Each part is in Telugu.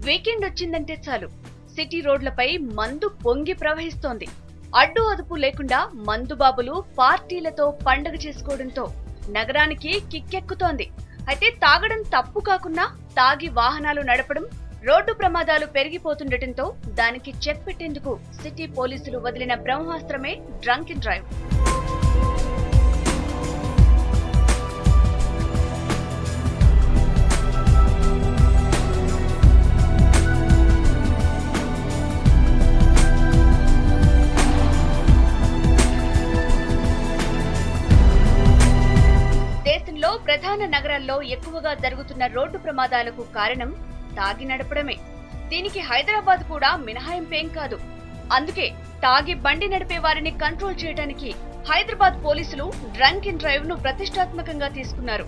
వీకెండ్ వచ్చిందంటే చాలు సిటీ రోడ్లపై మందు పొంగి ప్రవహిస్తోంది. అడ్డు అదుపు లేకుండా మందుబాబులు పార్టీలతో పండగ చేసుకోవడంతో నగరానికి కిక్కెక్కుతోంది. అయితే తాగడం తప్పు కాకున్నా తాగి వాహనాలు నడపడం, రోడ్డు ప్రమాదాలు పెరిగిపోతుండటంతో దానికి చెక్ పెట్టేందుకు సిటీ పోలీసులు వదిలిన బ్రహ్మాస్త్రమే డ్రంక్ అండ్ డ్రైవ్. దేశంలో ప్రధాన నగరాల్లో ఎక్కువగా జరుగుతున్న రోడ్డు ప్రమాదాలకు కారణం తాగి నడపడమే. దీనికి హైదరాబాద్ కూడా మినహాయింపేం కాదు. అందుకే తాగి బండి నడిపే వారిని కంట్రోల్ చేయడానికి హైదరాబాద్ పోలీసులు డ్రంక్ అండ్ డ్రైవ్ ను ప్రతిష్టాత్మకంగా తీసుకున్నారు.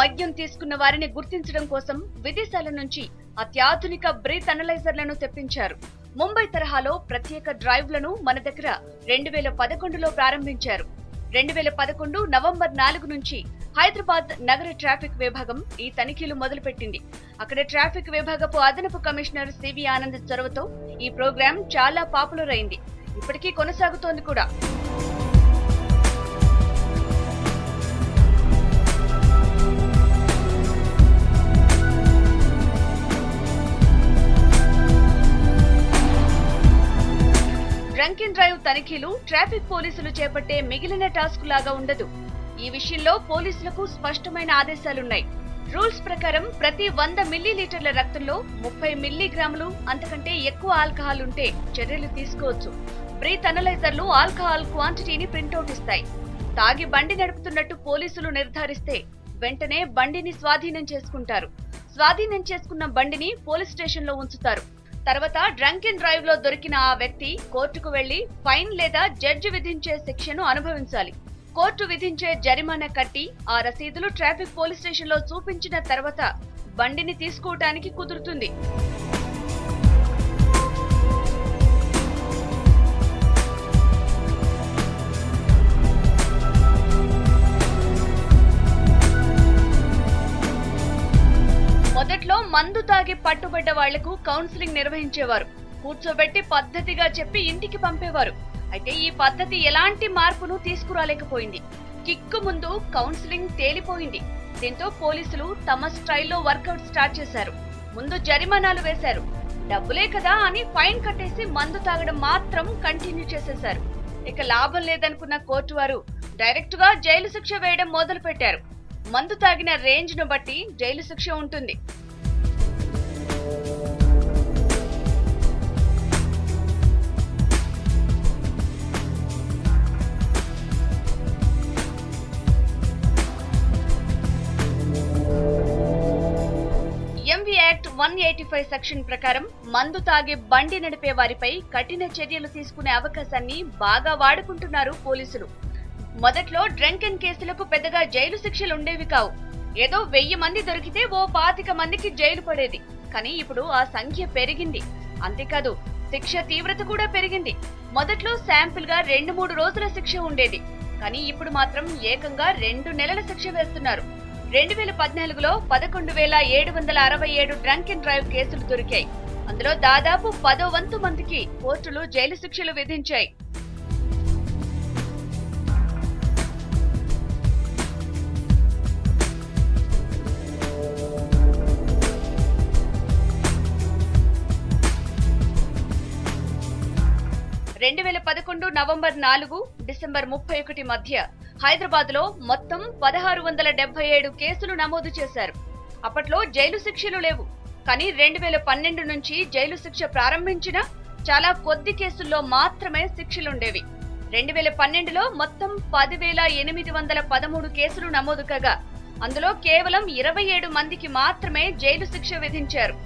మద్యం తీసుకున్న వారిని గుర్తించడం కోసం విదేశాల నుంచి అత్యాధునిక బ్రీత్ అనలైజర్లను తెప్పించారు. ముంబై తరహాలో ప్రత్యేక డ్రైవ్లను మన దగ్గర 2011లో ప్రారంభించారు. 2011 నవంబర్ 4 నుంచి హైదరాబాద్ నగర ట్రాఫిక్ విభాగం ఈ తనిఖీలు మొదలుపెట్టింది. అక్కడ ట్రాఫిక్ విభాగపు అదనపు కమిషనర్ సివి ఆనంద్ చొరవతో ఈ ప్రోగ్రాం చాలా పాపులర్ అయింది. ఇప్పటికీ కొనసాగుతోంది కూడా. డ్రంక్ అండ్ డ్రైవ్ తనిఖీలు ట్రాఫిక్ పోలీసులు చేపట్టే మిగిలిన టాస్క్ లాగా ఉండదు. ఈ విషయంలో పోలీసులకు స్పష్టమైన ఆదేశాలున్నాయి. రూల్స్ ప్రకారం ప్రతి 100 మిల్లీలీటర్ల రక్తంలో 30 మిల్లీగ్రాములు అంతకంటే ఎక్కువ ఆల్కహాల్ ఉంటే చర్యలు తీసుకోవచ్చు. బ్రీత్ అనలైజర్లు ఆల్కహాల్ క్వాంటిటీని ప్రింటౌట్ ఇస్తాయి. తాగి బండి నడుపుతున్నట్టు పోలీసులు నిర్ధారిస్తే వెంటనే బండిని స్వాధీనం చేసుకుంటారు. స్వాధీనం చేసుకున్న బండిని పోలీస్ స్టేషన్ లో ఉంచుతారు. తర్వాత డ్రంక్ అండ్ డ్రైవ్ లో దొరికిన ఆ వ్యక్తి కోర్టుకు వెళ్లి ఫైన్ లేదా జడ్జి విధించే శిక్షను అనుభవించాలి. కోర్టు విధించే జరిమానా కట్టి ఆ రసీదులు ట్రాఫిక్ పోలీస్ స్టేషన్ లో చూపించిన తర్వాత బండిని తీసుకోవటానికి కుదురుతుంది. మొదట్లో మందు తాగి పట్టుబడ్డ వాళ్లకు కౌన్సిలింగ్ నిర్వహించేవారు. కూర్చోబెట్టి పద్ధతిగా చెప్పి ఇంటికి పంపేవారు. అయితే ఈ పద్ధతి ఎలాంటి మార్పును తీసుకురాలేకపోయింది. కిక్కు ముందు కౌన్సిలింగ్ తేలిపోయింది. దీంతో పోలీసులు తమ స్టైల్లో వర్కౌట్ స్టార్ట్ చేశారు. ముందు జరిమానాలు వేశారు. డబ్బులే కదా అని ఫైన్ కట్టేసి మందు తాగడం మాత్రం కంటిన్యూ చేసేశారు. ఇక లాభం లేదనుకున్న కోర్టు వారు డైరెక్ట్ గా జైలు శిక్ష వేయడం మొదలు పెట్టారు. మందు తాగిన రేంజ్ ను బట్టి జైలు శిక్ష ఉంటుంది. ఎంవి యాక్ట్ 185 సెక్షన్ ప్రకారం మందు తాగి బండి నడిపే వారిపై కఠిన చర్యలు తీసుకునే అవకాశాన్ని బాగా వాడుకుంటున్నారు పోలీసులు. మొదట్లో డ్రంక్ అండ్ కేసులకు పెద్దగా జైలు శిక్షలు ఉండేవి కావు. ఏదో 1000 మంది దొరికితే ఓ 25 మందికి జైలు పడేది. కానీ ఇప్పుడు ఆ సంఖ్య పెరిగింది. అంతేకాదు శిక్ష తీవ్రత కూడా పెరిగింది. మొదట్లో శాంపుల్ గా 2-3 రోజుల శిక్ష ఉండేది. కానీ ఇప్పుడు మాత్రం ఏకంగా 2 నెలల శిక్ష వేస్తున్నారు. 2014లో 11,767 డ్రంక్ అండ్ డ్రైవ్ కేసులు దొరికాయి. అందులో దాదాపు 10వ వంతు మందికి కోర్టులు జైలు శిక్షలు విధించాయి. నవంబర్ 4 డిసెంబర్ 31 మధ్య హైదరాబాద్ లో మొత్తం 1677 కేసులు నమోదు చేశారు. అప్పట్లో జైలు శిక్షలు లేవు. కానీ 2012 నుంచి జైలు శిక్ష ప్రారంభించిన చాలా కొద్ది కేసుల్లో మాత్రమే శిక్షలుండేవి. 2012లో మొత్తం 10,813 కేసులు నమోదు కాగా అందులో కేవలం 27 మందికి మాత్రమే జైలు శిక్ష విధించారు.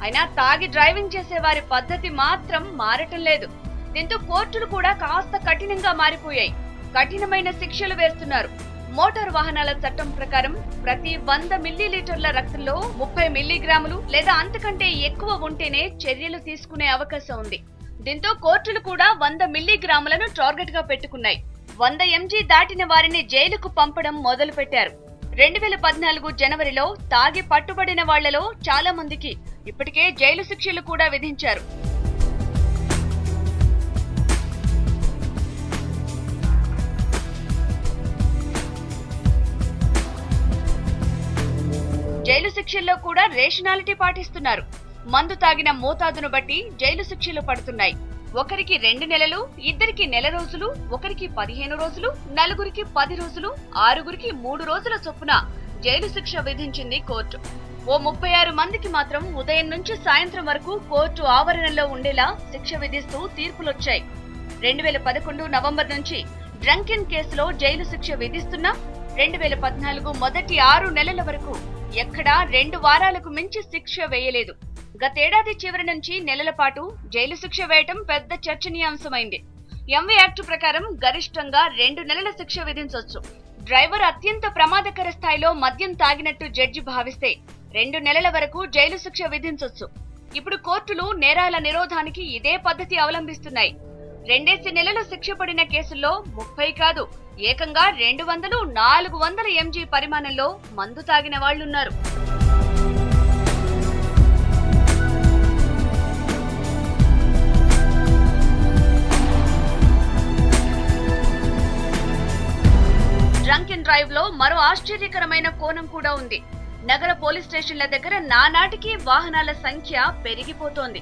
అయినా తాగి డ్రైవింగ్ చేసే వారి పద్ధతి మాత్రం మారటం లేదు. దీంతో కోర్టులు కూడా కాస్త కఠినంగా మారిపోయాయి. కఠినమైన శిక్షలు వేస్తున్నారు. మోటారు వాహనాల చట్టం ప్రకారం ప్రతి 100 మిల్లీలీటర్ల రక్తంలో 30 మిల్లీగ్రాములు లేదా అంతకంటే ఎక్కువ ఉంటేనే చర్యలు తీసుకునే అవకాశం ఉంది. దీంతో కోర్టులు కూడా 100 మిల్లీగ్రాములను టార్గెట్ గా పెట్టుకున్నాయి. 100 mg దాటిన వారిని జైలుకు పంపడం మొదలు పెట్టారు. 2014 జనవరిలో తాగి పట్టుబడిన వాళ్లలో చాలా మందికి ఇప్పటికే జైలు శిక్షలు కూడా విధించారు. జైలు శిక్షల్లో కూడా రేషనాలిటీ పాటిస్తున్నారు. మందు తాగిన మోతాదును బట్టి జైలు శిక్షలు పడుతున్నాయి. ఒకరికి 2 నెలలు, ఇద్దరికి నెల రోజులు, ఒకరికి 15 రోజులు, నలుగురికి 10 రోజులు, 6గురికి 3 రోజుల చొప్పున జైలు శిక్ష విధించింది కోర్టు. ఓ 36 మందికి మాత్రం ఉదయం నుంచి సాయంత్రం వరకు కోర్టు ఆవరణలో ఉండేలా శిక్ష విధిస్తూ తీర్పులొచ్చాయి. 2011 నవంబర్ నుంచి డ్రంకెన్ కేసులో జైలు శిక్ష విధిస్తున్నా 2014 మొదటి 6 నెలల వరకు ఎక్కడా 2 వారాలకు మించి శిక్ష వేయలేదు. గతేడాది చివరి నుంచి నెలల పాటు జైలు శిక్ష వేయటం పెద్ద చర్చనీయాంశమైంది. ఎంవీ యాక్ట్ ప్రకారం గరిష్టంగా 2 నెలల శిక్ష విధించొచ్చు. డ్రైవర్ అత్యంత ప్రమాదకర స్థాయిలో మద్యం తాగినట్టు జడ్జి భావిస్తే 2 నెలల వరకు జైలు శిక్ష విధించొచ్చు. ఇప్పుడు కోర్టులు నేరాల నిరోధానికి ఇదే పద్ధతి అవలంబిస్తున్నాయి. 2 నెలల శిక్ష పడిన కేసుల్లో 30 కాదు, ఏకంగా 200, 400 mg పరిమాణంలో మందు తాగిన వాళ్లున్నారు. డ్రంక్ అండ్ డ్రైవ్ లో మరో ఆశ్చర్యకరమైన కోణం కూడా ఉంది. నగర పోలీస్ స్టేషన్ల దగ్గర నానాటికి వాహనాల సంఖ్య పెరిగిపోతోంది.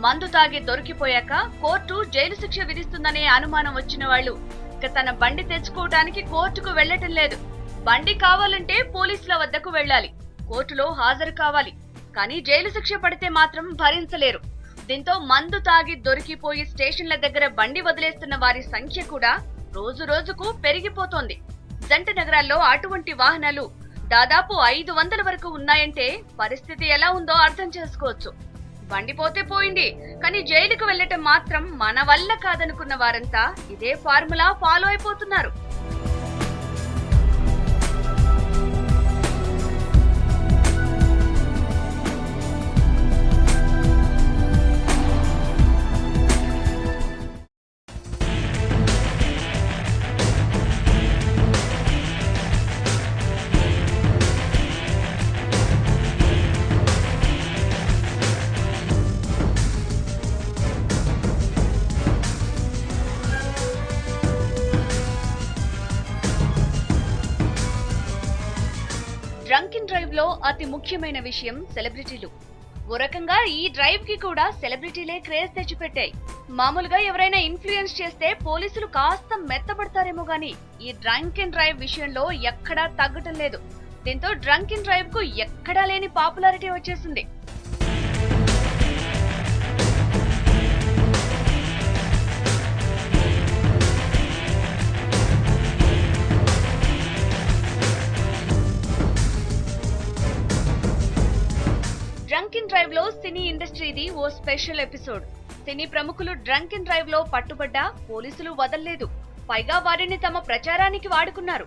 మందు తాగి దొరికిపోయాక కోర్టు జైలు శిక్ష విధిస్తుందనే అనుమానం వచ్చిన వాళ్లు ఇక తన బండి తెచ్చుకోవడానికి కోర్టుకు వెళ్లటం లేదు. బండి కావాలంటే పోలీసుల వద్దకు వెళ్లాలి, కోర్టులో హాజరు కావాలి. కానీ జైలు శిక్ష పడితే మాత్రం భరించలేరు. దీంతో మందు తాగి దొరికిపోయి స్టేషన్ల దగ్గర బండి వదిలేస్తున్న వారి సంఖ్య కూడా రోజు రోజుకు పెరిగిపోతోంది. జంట నగరాల్లో అటువంటి వాహనాలు దాదాపు 500 వరకు ఉన్నాయంటే పరిస్థితి ఎలా ఉందో అర్థం చేసుకోవచ్చు. బండి పోతే పోయింది, కానీ జైలుకు వెళ్లటం మాత్రం మన వల్ల కాదనుకున్న వారంతా ఇదే ఫార్ములా ఫాలో అయిపోతున్నారు. డ్రంక్ అండ్ డ్రైవ్ లో అతి ముఖ్యమైన విషయం సెలబ్రిటీలు. ఓ రకంగా ఈ డ్రైవ్ కి కూడా సెలబ్రిటీలే క్రేజ్ తెచ్చిపెట్టాయి. మామూలుగా ఎవరైనా ఇన్ఫ్లుయెన్స్ చేస్తే పోలీసులు కాస్త మెత్తపడతారేమో గానీ ఈ డ్రంక్ అండ్ డ్రైవ్ విషయంలో ఎక్కడా తగ్గటం లేదు. దీంతో డ్రంక్ అండ్ డ్రైవ్ కు ఎక్కడా లేని పాపులారిటీ వచ్చేసింది. డ్రంక్ అండ్ డ్రైవ్ లో సినీ ఇండస్ట్రీది ఓ స్పెషల్ ఎపిసోడ్. సినీ ప్రముఖులు డ్రంక్ అండ్ డ్రైవ్ లో పట్టుబడ్డా పోలీసులు వదల్లేదు. పైగా వారిని తమ ప్రచారానికి వాడుకున్నారు.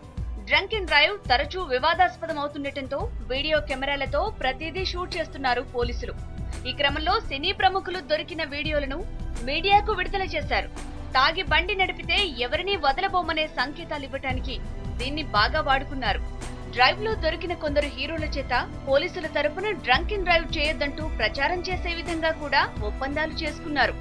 డ్రంక్ అండ్ డ్రైవ్ తరచూ వివాదాస్పదం అవుతుండటంతో వీడియో కెమెరాలతో ప్రతిదీ షూట్ చేస్తున్నారు పోలీసులు. ఈ క్రమంలో సినీ ప్రముఖులు దొరికిన వీడియోలను మీడియాకు విడుదల చేశారు. తాగి బండి నడిపితే ఎవరినీ వదలబోమనే సంకేతాలు ఇవ్వటానికి దీన్ని బాగా వాడుకున్నారు. డ్రైవ్ లో దొరికిన కొందరు హీరోల చేత పోలీసుల తరపున డ్రంక్ అండ్ డ్రైవ్ చేయొద్దంటూ ప్రచారం చేసే విధంగా కూడా ఒప్పందాలు చేసుకున్నారు.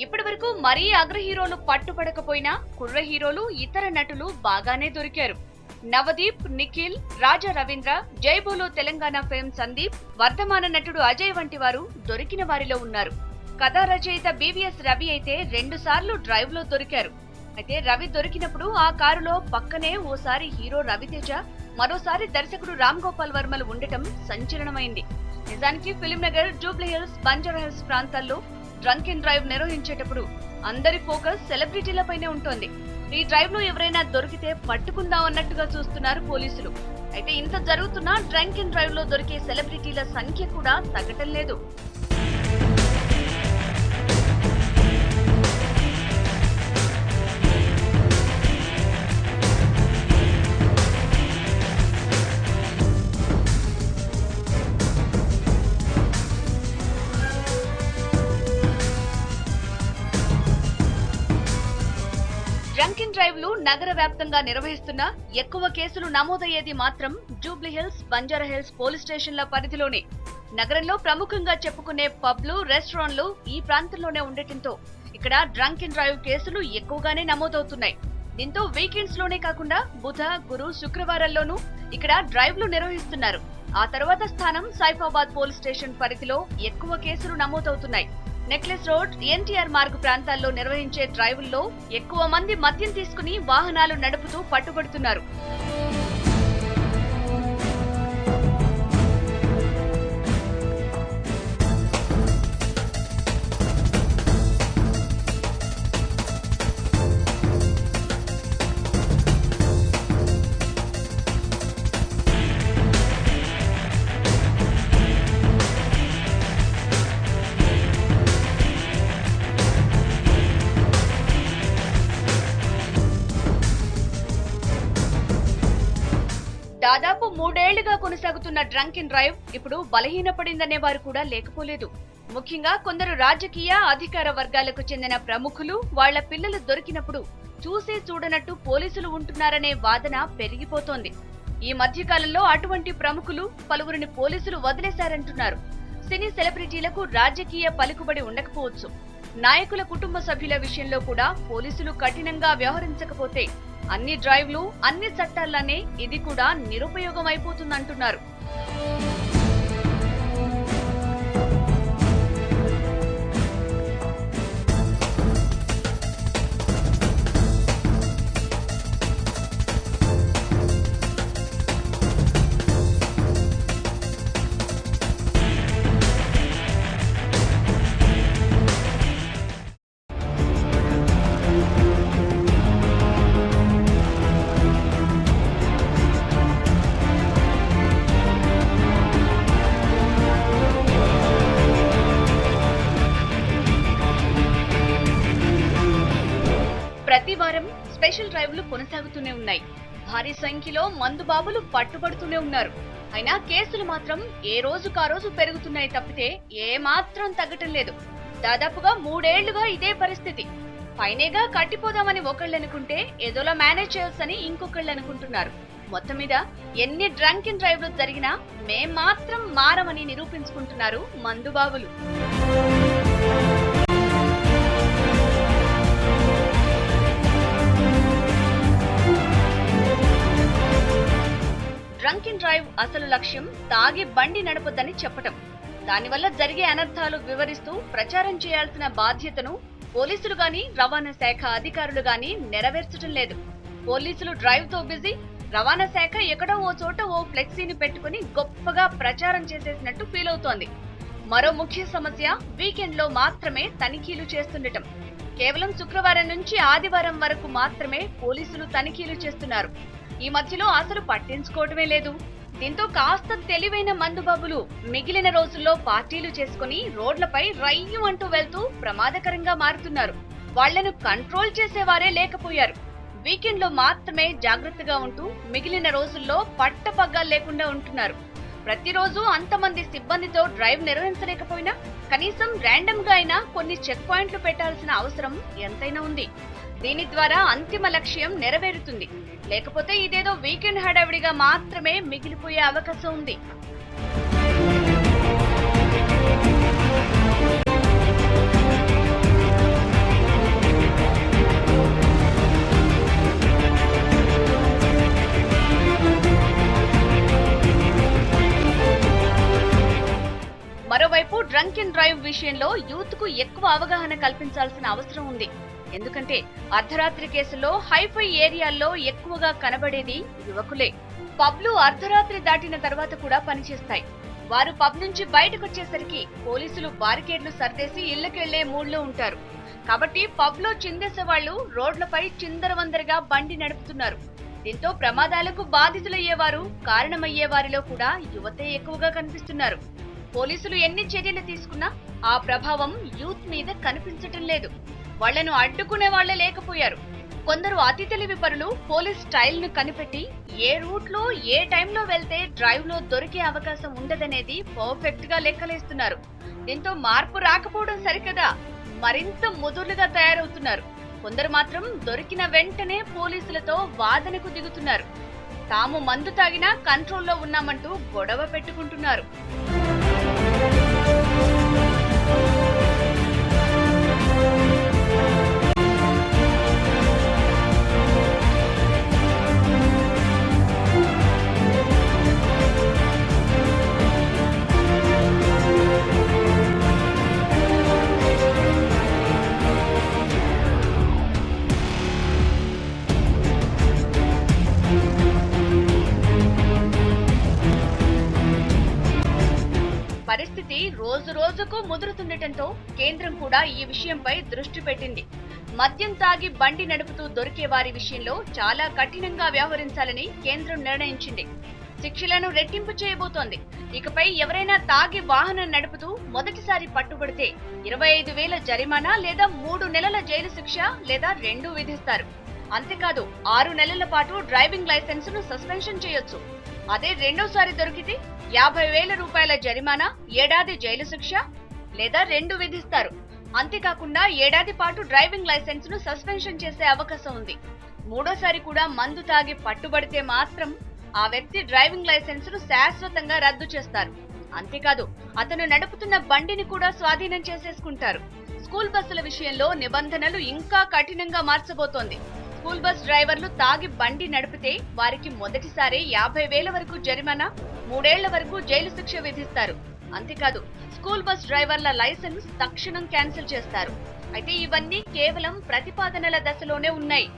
ఇప్పటి వరకు మరీ అగ్ర హీరోలు పట్టుపడకపోయినా కుర్ర హీరోలు, ఇతర నటులు బాగానే దొరికారు. నవదీప్, నిఖిల్, రాజా రవీంద్ర, జై బోలో తెలంగాణ ఫేమ్ సందీప్, వర్ధమాన నటుడు అజయ్ వంటి వారు దొరికిన వారిలో ఉన్నారు. కథా రచయిత బీవీఎస్ రవి అయితే 2 సార్లు డ్రైవ్ లో దొరికారు. అయితే రవి దొరికినప్పుడు ఆ కారులో పక్కనే ఓసారి హీరో రవితేజ, మరోసారి దర్శకుడు రామ్ గోపాల్ వర్మలు ఉండటం సంచలనమైంది. నిజానికి film Nagar, Jubilee hills, Banjara hills ప్రాంతాల్లో డ్రంక్ అండ్ డ్రైవ్ నిర్వహించేటప్పుడు అందరి ఫోకస్ సెలబ్రిటీలపైనే ఉంటోంది. ఈ డ్రైవ్ లో ఎవరైనా దొరికితే పట్టుకుందాం అన్నట్టుగా చూస్తున్నారు పోలీసులు. అయితే ఇంత జరుగుతున్నా డ్రంక్ అండ్ డ్రైవ్ లో దొరికే సెలబ్రిటీల సంఖ్య కూడా తగ్గటం లేదు. డ్రంక్ అండ్ డ్రైవ్లు నగర వ్యాప్తంగా నిర్వహిస్తున్న ఎక్కువ కేసులు నమోదయ్యేది మాత్రం జూబ్లీహిల్స్, బంజారాహిల్స్ పోలీస్ స్టేషన్ల పరిధిలోనే. నగరంలో ప్రముఖంగా చెప్పుకునే పబ్లు, రెస్టారెంట్లు ఈ ప్రాంతంలోనే ఉండటంతో ఇక్కడ డ్రంక్ అండ్ డ్రైవ్ కేసులు ఎక్కువగానే నమోదవుతున్నాయి. దీంతో వీకెండ్స్ లోనే కాకుండా బుధ, గురు, శుక్రవారాల్లోనూ ఇక్కడ డ్రైవ్లు నిర్వహిస్తున్నారు. ఆ తర్వాత స్థానం సైఫాబాద్ పోలీస్ స్టేషన్ పరిధిలో ఎక్కువ కేసులు నమోదవుతున్నాయి. నెక్లెస్ రోడ్, ఎన్టీఆర్ మార్గ్ ప్రాంతాల్లో నిర్వహించే డ్రైవుల్లో ఎక్కువ మంది మద్యం తీసుకుని వాహనాలు నడుపుతూ పట్టుబడుతున్నారు. దాదాపు 3 ఏళ్లుగా కొనసాగుతున్న డ్రంక్ అండ్ డ్రైవ్ ఇప్పుడు బలహీనపడిందనే వారు కూడా లేకపోలేదు. ముఖ్యంగా కొందరు రాజకీయ, అధికార వర్గాలకు చెందిన ప్రముఖులు వాళ్ల పిల్లలు దొరికినప్పుడు చూసి చూడనట్టు పోలీసులు ఉంటున్నారనే వాదన పెరిగిపోతోంది. ఈ మధ్యకాలంలో అటువంటి ప్రముఖులు పలువురిని పోలీసులు వదిలేశారంటున్నారు. సినీ సెలబ్రిటీలకు రాజకీయ పలుకుబడి ఉండకపోవచ్చు. నాయకుల కుటుంబ సభ్యుల విషయంలో కూడా పోలీసులు కఠినంగా వ్యవహరించకపోతే అన్ని డ్రైవ్లు, అన్ని చట్టాల్లానే ఇది కూడా నిరుపయోగం అయిపోతుందంటున్నారు. ప్రతి వారం స్పెషల్ డ్రైవ్లు కొనసాగుతూనే ఉన్నాయి. భారీ సంఖ్యలో మందుబాబులు పట్టుబడుతూనే ఉన్నారు. అయినా కేసులు మాత్రం ఏ రోజుకా రోజు పెరుగుతున్నాయి తప్పితే ఏమాత్రం తగ్గటం లేదు. దాదాపుగా 3 ఏళ్లుగా ఇదే పరిస్థితి. పైనేగా కట్టిపోదామని ఒకళ్ళు అనుకుంటే ఏదోలా మేనేజ్ చేయొచ్చని ఇంకొకళ్ళు అనుకుంటున్నారు. మొత్తం మీద ఎన్ని డ్రంక్ అండ్ డ్రైవ్లు జరిగినా మేం మాత్రం మారమని నిరూపించుకుంటున్నారు మందుబాబులు. డ్రంక్ అండ్ డ్రైవ్ అసలు లక్ష్యం తాగి బండి నడపొద్దని చెప్పటం. దానివల్ల జరిగే అనర్థాలు వివరిస్తూ ప్రచారం చేయాల్సిన బాధ్యతను పోలీసులు గాని, రవాణా శాఖ అధికారులు గాని నెరవేర్చడం లేదు. పోలీసులు డ్రైవ్ తో బిజీ, రవాణా శాఖ ఎక్కడో ఓ చోట ఓ ఫ్లెక్సీని పెట్టుకుని గొప్పగా ప్రచారం చేసేసినట్టు ఫీల్ అవుతోంది. మరో ముఖ్య సమస్య వీకెండ్ లో మాత్రమే తనిఖీలు చేస్తుండటం. కేవలం శుక్రవారం నుంచి ఆదివారం వరకు మాత్రమే పోలీసులు తనిఖీలు చేస్తున్నారు. ఈ మధ్యలో అసలు పట్టించుకోవటమే లేదు. దీంతో కాస్త తెలివైన మందుబాబులు మిగిలిన రోజుల్లో పార్టీలు చేసుకుని రోడ్లపై రయ్యం అంటూ వెళ్తూ ప్రమాదకరంగా మారుతున్నారు. వాళ్లను కంట్రోల్ చేసేవారే లేకపోయారు. వీకెండ్ లో మాత్రమే జాగ్రత్తగా ఉంటూ మిగిలిన రోజుల్లో పట్టపగ్గాలు లేకుండా ఉంటున్నారు. ప్రతిరోజు అంతమంది సిబ్బందితో డ్రైవ్ నిర్వహించలేకపోయినా కనీసం ర్యాండమ్ గా అయినా కొన్ని చెక్ పాయింట్లు పెట్టాల్సిన అవసరం ఎంతైనా ఉంది. దీని ద్వారా అంతిమ లక్ష్యం నెరవేరుతుంది. లేకపోతే ఇదేదో వీకెండ్ హడావిడిగా మాత్రమే మిగిలిపోయే అవకాశం ఉంది. మరోవైపు డ్రంక్ అండ్ డ్రైవ్ విషయంలో యూత్ కు ఎక్కువ అవగాహన కల్పించాల్సిన అవసరం ఉంది. ఎందుకంటే అర్ధరాత్రి కేసుల్లో హైఫై ఏరియాల్లో ఎక్కువగా కనబడేది యువకులే. పబ్లు అర్ధరాత్రి దాటిన తర్వాత కూడా పనిచేస్తాయి. వారు పబ్ నుంచి బయటకొచ్చేసరికి పోలీసులు బారికేడ్లు సర్దేసి ఇళ్లకెళ్లే మూడ్లో ఉంటారు. కాబట్టి పబ్ లో చిందేసే వాళ్లు రోడ్లపై చిందరవందరగా బండి నడుపుతున్నారు. దీంతో ప్రమాదాలకు బాధితులయ్యేవారు, కారణమయ్యే వారిలో కూడా యువతే ఎక్కువగా కనిపిస్తున్నారు. పోలీసులు ఎన్ని చర్యలు తీసుకున్నా ఆ ప్రభావం యూత్ మీద కనిపించటం లేదు. వాళ్లను అడ్డుకునే వాళ్లే లేకపోయారు. కొందరు అతి తెలివి పరులు పోలీస్ స్టైల్ ను కనిపెట్టి ఏ రూట్ లో ఏ టైంలో వెళ్తే డ్రైవ్ లో దొరికే అవకాశం ఉండదనేది పర్ఫెక్ట్ గా లెక్కలేస్తున్నారు. దీంతో మార్పు రాకపోవడం సరికదా, మరింత ముదురులుగా తయారవుతున్నారు. కొందరు మాత్రం దొరికిన వెంటనే పోలీసులతో వాదనకు దిగుతున్నారు. తాము మందు తాగినా కంట్రోల్లో ఉన్నామంటూ గొడవ పెట్టుకుంటున్నారు. పరిస్థితి రోజు రోజుకు ముదురుతుండటంతో కేంద్రం కూడా ఈ విషయంపై దృష్టి పెట్టింది. మద్యం తాగి బండి నడుపుతూ దొరికే వారి విషయంలో చాలా కఠినంగా వ్యవహరించాలని కేంద్రం నిర్ణయించింది. శిక్షలను రెట్టింపు చేయబోతోంది. ఇకపై ఎవరైనా తాగి వాహనం నడుపుతూ మొదటిసారి పట్టుబడితే 25,000 జరిమానా లేదా 3 నెలల జైలు శిక్ష లేదా 2 విధిస్తారు. అంతేకాదు 6 నెలల పాటు డ్రైవింగ్ లైసెన్స్ ను సస్పెన్షన్ చేయొచ్చు. అదే రెండోసారి దొరికితే 50,000 రూపాయల జరిమానా, ఏడాది జైలు శిక్ష లేదా 2 విధిస్తారు. అంతేకాకుండా ఏడాది పాటు డ్రైవింగ్ లైసెన్స్ ను సస్పెన్షన్ చేసే అవకాశం ఉంది. మూడోసారి కూడా మందు తాగి పట్టుబడితే మాత్రం ఆ వ్యక్తి డ్రైవింగ్ లైసెన్స్ ను శాశ్వతంగా రద్దు చేస్తారు. అంతేకాదు అతను నడుపుతున్న బండిని కూడా స్వాధీనం చేసేసుకుంటారు. స్కూల్ బస్సుల విషయంలో నిబంధనలు ఇంకా కఠినంగా మార్చబోతోంది. స్కూల్ బస్ డ్రైవర్లు తాగి బండి నడిపితే వారికి మొదటిసారి 50,000 వరకు జరిమానా, 3 ఏళ్ల వరకు జైలు శిక్ష విధిస్తారు. అంతేకాదు స్కూల్ బస్ డ్రైవర్ల లైసెన్స్ తక్షణం క్యాన్సిల్ చేస్తారు. అయితే ఇవన్నీ కేవలం ప్రతిపాదనల దశలోనే ఉన్నాయి.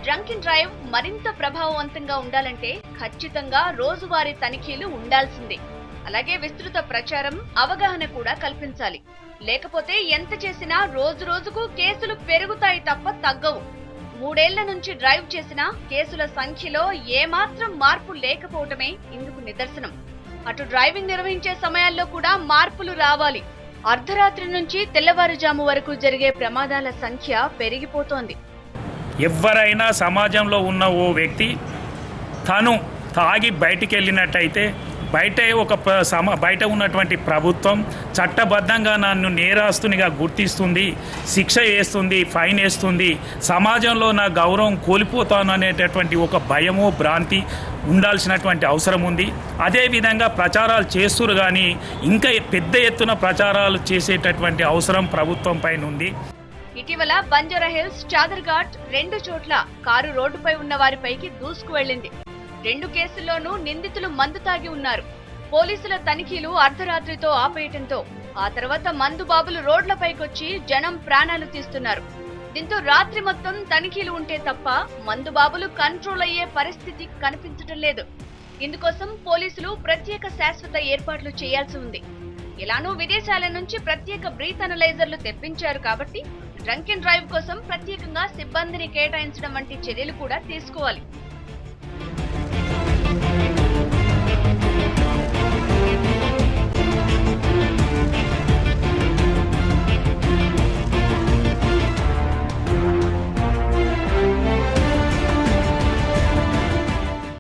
డ్రంక్ అండ్ డ్రైవ్ మరింత ప్రభావవంతంగా ఉండాలంటే ఖచ్చితంగా రోజువారీ తనిఖీలు ఉండాల్సిందే. అలాగే విస్తృత ప్రచారం, అవగాహన కూడా కల్పించాలి. లేకపోతే ఎంత చేసినా రోజు రోజుకు కేసులు పెరుగుతాయి తప్ప తగ్గవు. 3 ఏళ్ల నుంచి డ్రైవ్ చేసినా కేసుల సంఖ్యలో ఏమాత్రం మార్పు లేకపోవటమే ఇందుకు నిదర్శనం. అటు డ్రైవింగ్ నిర్వహించే సమయాల్లో కూడా మార్పులు రావాలి. అర్ధరాత్రి నుంచి తెల్లవారుజాము వరకు జరిగే ప్రమాదాల సంఖ్య పెరిగిపోతోంది. ఎవరైనా సమాజంలో ఉన్న ఓ వ్యక్తి తను తాగి బయటికి వెళ్ళినట్టయితే బయట ఉన్నటువంటి ప్రభుత్వం చట్టబద్ధంగా నన్ను నేరస్తునిగా గుర్తిస్తుంది, శిక్ష వేస్తుంది, ఫైన్ వేస్తుంది, సమాజంలో నా గౌరవం కోల్పోతాను అనేటటువంటి ఒక భయమో భ్రాంతి ఉండాల్సినటువంటి అవసరం ఉంది. అదేవిధంగా ప్రచారాలు చేస్తున్నారు, కానీ ఇంకా పెద్ద ఎత్తున ప్రచారాలు చేసేటటువంటి అవసరం ప్రభుత్వం పైన ఉంది. ఇటీవల బంజారాహిల్స్, చాదర్ఘాట్ 2 చోట్ల కారు రోడ్డుపై ఉన్న వారిపైకి దూసుకు వెళ్లింది. 2 కేసుల్లోనూ నిందితులు మందు తాగి ఉన్నారు. పోలీసుల తనిఖీలు అర్ధరాత్రితో ఆపేయటంతో ఆ తర్వాత మందు బాబులు రోడ్లపైకొచ్చి జనం ప్రాణాలు తీస్తున్నారు. దీంతో రాత్రి మొత్తం తనిఖీలు ఉంటే తప్ప మందు బాబులు కంట్రోల్ అయ్యే పరిస్థితి కనిపించటం లేదు. ఇందుకోసం పోలీసులు ప్రత్యేక శాశ్వత ఏర్పాట్లు చేయాల్సి ఉంది. ఇలానూ విదేశాల నుంచి ప్రత్యేక బ్రీత్ అనలైజర్లు తెప్పించారు కాబట్టి డ్రంక్ అండ్ డ్రైవ్ కోసం ప్రత్యేకంగా సిబ్బందిని కేటాయించడం వంటి చర్యలు కూడా తీసుకోవాలి.